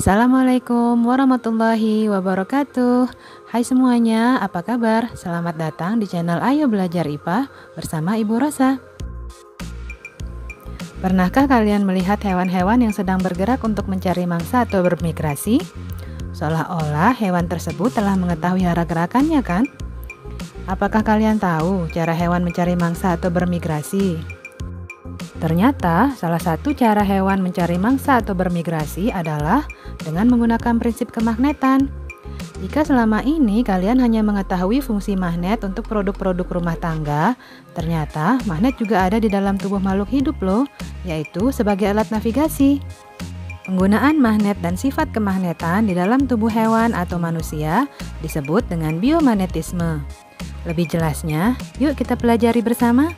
Assalamualaikum warahmatullahi wabarakatuh. Hai semuanya, apa kabar? Selamat datang di channel Ayo Belajar IPA bersama Ibu Rosa. Pernahkah kalian melihat hewan-hewan yang sedang bergerak untuk mencari mangsa atau bermigrasi? Seolah-olah hewan tersebut telah mengetahui arah gerakannya, kan? Apakah kalian tahu cara hewan mencari mangsa atau bermigrasi? Ternyata, salah satu cara hewan mencari mangsa atau bermigrasi adalah dengan menggunakan prinsip kemagnetan. Jika selama ini kalian hanya mengetahui fungsi magnet untuk produk-produk rumah tangga, ternyata magnet juga ada di dalam tubuh makhluk hidup loh, yaitu sebagai alat navigasi. Penggunaan magnet dan sifat kemagnetan di dalam tubuh hewan atau manusia disebut dengan biomagnetisme. Lebih jelasnya, yuk kita pelajari bersama.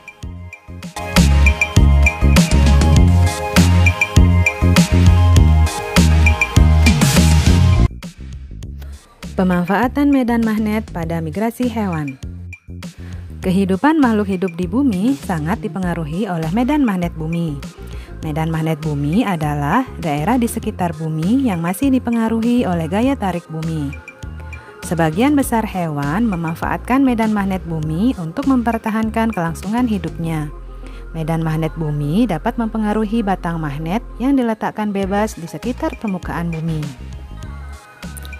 Pemanfaatan medan magnet pada migrasi hewan. Kehidupan makhluk hidup di bumi sangat dipengaruhi oleh medan magnet bumi. Medan magnet bumi adalah daerah di sekitar bumi yang masih dipengaruhi oleh gaya tarik bumi. Sebagian besar hewan memanfaatkan medan magnet bumi untuk mempertahankan kelangsungan hidupnya. Medan magnet bumi dapat mempengaruhi batang magnet yang diletakkan bebas di sekitar permukaan bumi.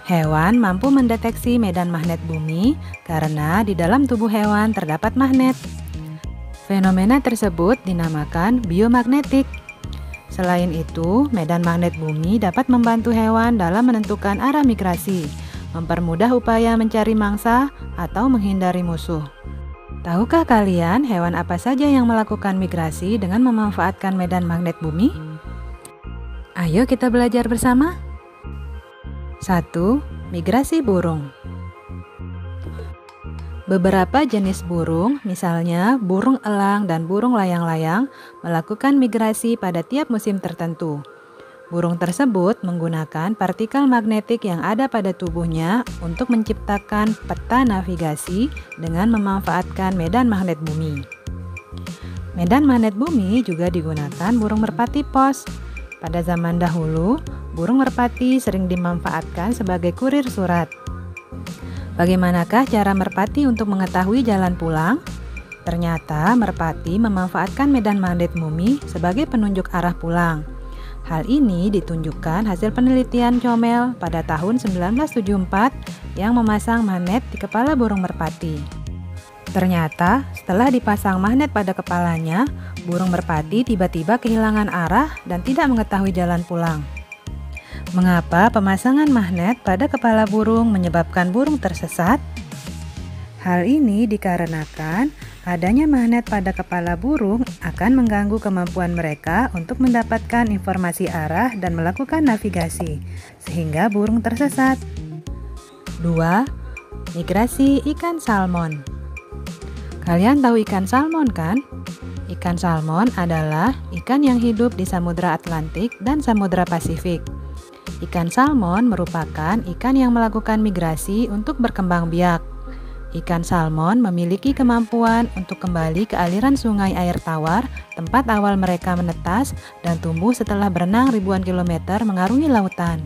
Hewan mampu mendeteksi medan magnet bumi karena di dalam tubuh hewan terdapat magnet. Fenomena tersebut dinamakan biomagnetik. Selain itu, medan magnet bumi dapat membantu hewan dalam menentukan arah migrasi, mempermudah upaya mencari mangsa atau menghindari musuh. Tahukah kalian hewan apa saja yang melakukan migrasi dengan memanfaatkan medan magnet bumi? Ayo kita belajar bersama. 1. Migrasi burung. Beberapa jenis burung, misalnya burung elang dan burung layang-layang, melakukan migrasi pada tiap musim tertentu. Burung tersebut menggunakan partikel magnetik yang ada pada tubuhnya untuk menciptakan peta navigasi dengan memanfaatkan medan magnet bumi. Medan magnet bumi juga digunakan burung merpati pos. Pada zaman dahulu, burung merpati sering dimanfaatkan sebagai kurir surat. Bagaimanakah cara merpati untuk mengetahui jalan pulang? Ternyata merpati memanfaatkan medan magnet bumi sebagai penunjuk arah pulang. Hal ini ditunjukkan hasil penelitian Comel pada tahun 1974 yang memasang magnet di kepala burung merpati. Ternyata setelah dipasang magnet pada kepalanya, burung merpati tiba-tiba kehilangan arah dan tidak mengetahui jalan pulang. Mengapa pemasangan magnet pada kepala burung menyebabkan burung tersesat? Hal ini dikarenakan adanya magnet pada kepala burung akan mengganggu kemampuan mereka untuk mendapatkan informasi arah dan melakukan navigasi, sehingga burung tersesat. 2. Migrasi ikan salmon. Kalian tahu ikan salmon, kan? Ikan salmon adalah ikan yang hidup di Samudra Atlantik dan Samudra Pasifik. Ikan salmon merupakan ikan yang melakukan migrasi untuk berkembang biak. Ikan salmon memiliki kemampuan untuk kembali ke aliran sungai air tawar, tempat awal mereka menetas dan tumbuh setelah berenang ribuan kilometer mengarungi lautan.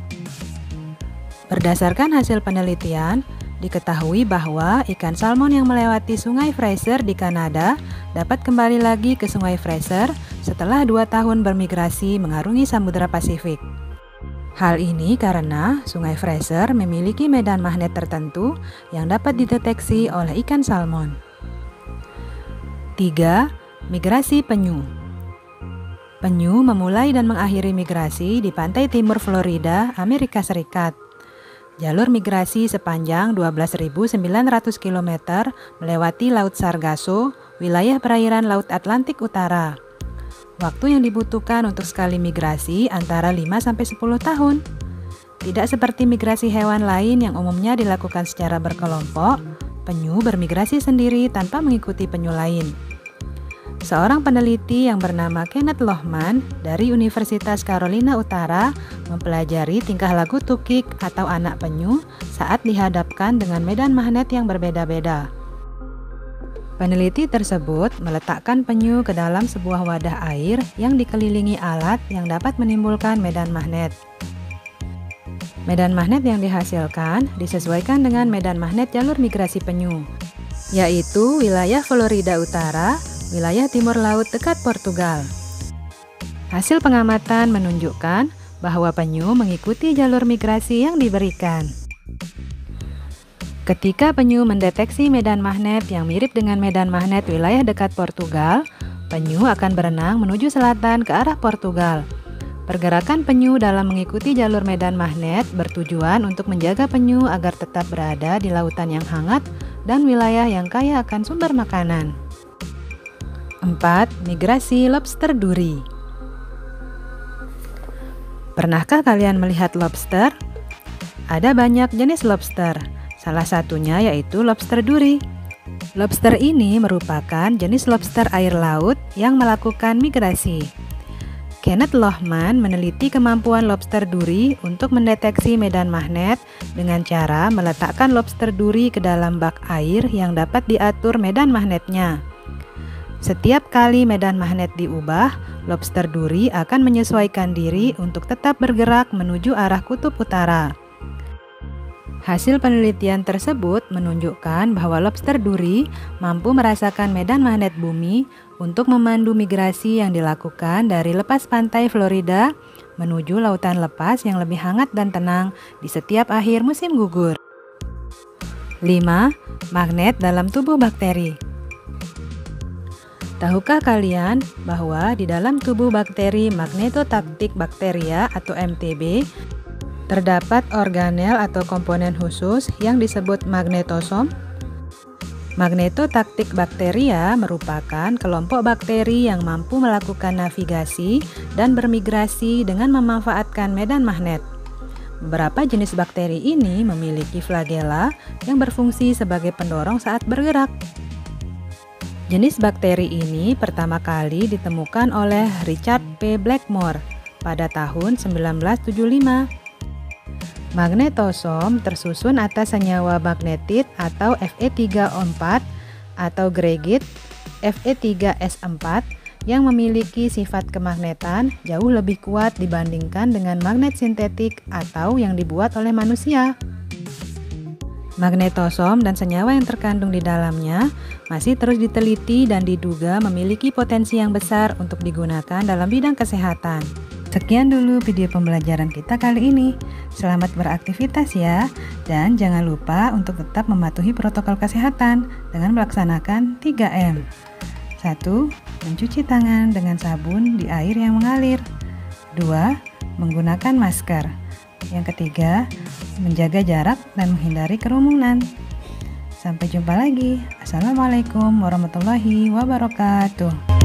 Berdasarkan hasil penelitian, diketahui bahwa ikan salmon yang melewati Sungai Fraser di Kanada dapat kembali lagi ke Sungai Fraser setelah 2 tahun bermigrasi mengarungi Samudra Pasifik. Hal ini karena Sungai Fraser memiliki medan magnet tertentu yang dapat dideteksi oleh ikan salmon. 3. Migrasi penyu. Penyu memulai dan mengakhiri migrasi di pantai timur Florida, Amerika Serikat. Jalur migrasi sepanjang 12.900 km melewati Laut Sargasso, wilayah perairan Laut Atlantik Utara. Waktu yang dibutuhkan untuk sekali migrasi antara 5-10 tahun. Tidak seperti migrasi hewan lain yang umumnya dilakukan secara berkelompok, penyu bermigrasi sendiri tanpa mengikuti penyu lain. Seorang peneliti yang bernama Kenneth Lohman dari Universitas Carolina Utara mempelajari tingkah laku tukik atau anak penyu saat dihadapkan dengan medan magnet yang berbeda-beda. Peneliti tersebut meletakkan penyu ke dalam sebuah wadah air yang dikelilingi alat yang dapat menimbulkan medan magnet. Medan magnet yang dihasilkan disesuaikan dengan medan magnet jalur migrasi penyu, yaitu wilayah Florida Utara, wilayah timur laut dekat Portugal. Hasil pengamatan menunjukkan bahwa penyu mengikuti jalur migrasi yang diberikan. Ketika penyu mendeteksi medan magnet yang mirip dengan medan magnet wilayah dekat Portugal, penyu akan berenang menuju selatan ke arah Portugal. Pergerakan penyu dalam mengikuti jalur medan magnet bertujuan untuk menjaga penyu agar tetap berada di lautan yang hangat dan wilayah yang kaya akan sumber makanan. 4. Migrasi lobster duri. Pernahkah kalian melihat lobster? Ada banyak jenis lobster, salah satunya yaitu lobster duri. Lobster ini merupakan jenis lobster air laut yang melakukan migrasi. Kenneth Lohman meneliti kemampuan lobster duri untuk mendeteksi medan magnet dengan cara meletakkan lobster duri ke dalam bak air yang dapat diatur medan magnetnya. Setiap kali medan magnet diubah, lobster duri akan menyesuaikan diri untuk tetap bergerak menuju arah kutub utara. Hasil penelitian tersebut menunjukkan bahwa lobster duri mampu merasakan medan magnet bumi untuk memandu migrasi yang dilakukan dari lepas pantai Florida menuju lautan lepas yang lebih hangat dan tenang di setiap akhir musim gugur. 5. Magnet dalam tubuh bakteri. Tahukah kalian bahwa di dalam tubuh bakteri Magnetotaktik Bacteria atau MTB terdapat organel atau komponen khusus yang disebut magnetosom? Magnetotaktik Bacteria merupakan kelompok bakteri yang mampu melakukan navigasi dan bermigrasi dengan memanfaatkan medan magnet. Beberapa jenis bakteri ini memiliki flagela yang berfungsi sebagai pendorong saat bergerak. Jenis bakteri ini pertama kali ditemukan oleh Richard P. Blackmore pada tahun 1975. Magnetosom tersusun atas senyawa magnetit atau Fe3O4 atau greigit Fe3S4 yang memiliki sifat kemagnetan jauh lebih kuat dibandingkan dengan magnet sintetik atau yang dibuat oleh manusia. Magnetosom dan senyawa yang terkandung di dalamnya masih terus diteliti dan diduga memiliki potensi yang besar untuk digunakan dalam bidang kesehatan. Sekian dulu video pembelajaran kita kali ini. Selamat beraktivitas ya, dan jangan lupa untuk tetap mematuhi protokol kesehatan dengan melaksanakan 3M. 1. Mencuci tangan dengan sabun di air yang mengalir. 2. Menggunakan masker. Yang ketiga, menjaga jarak dan menghindari kerumunan. Sampai jumpa lagi. Assalamualaikum warahmatullahi wabarakatuh.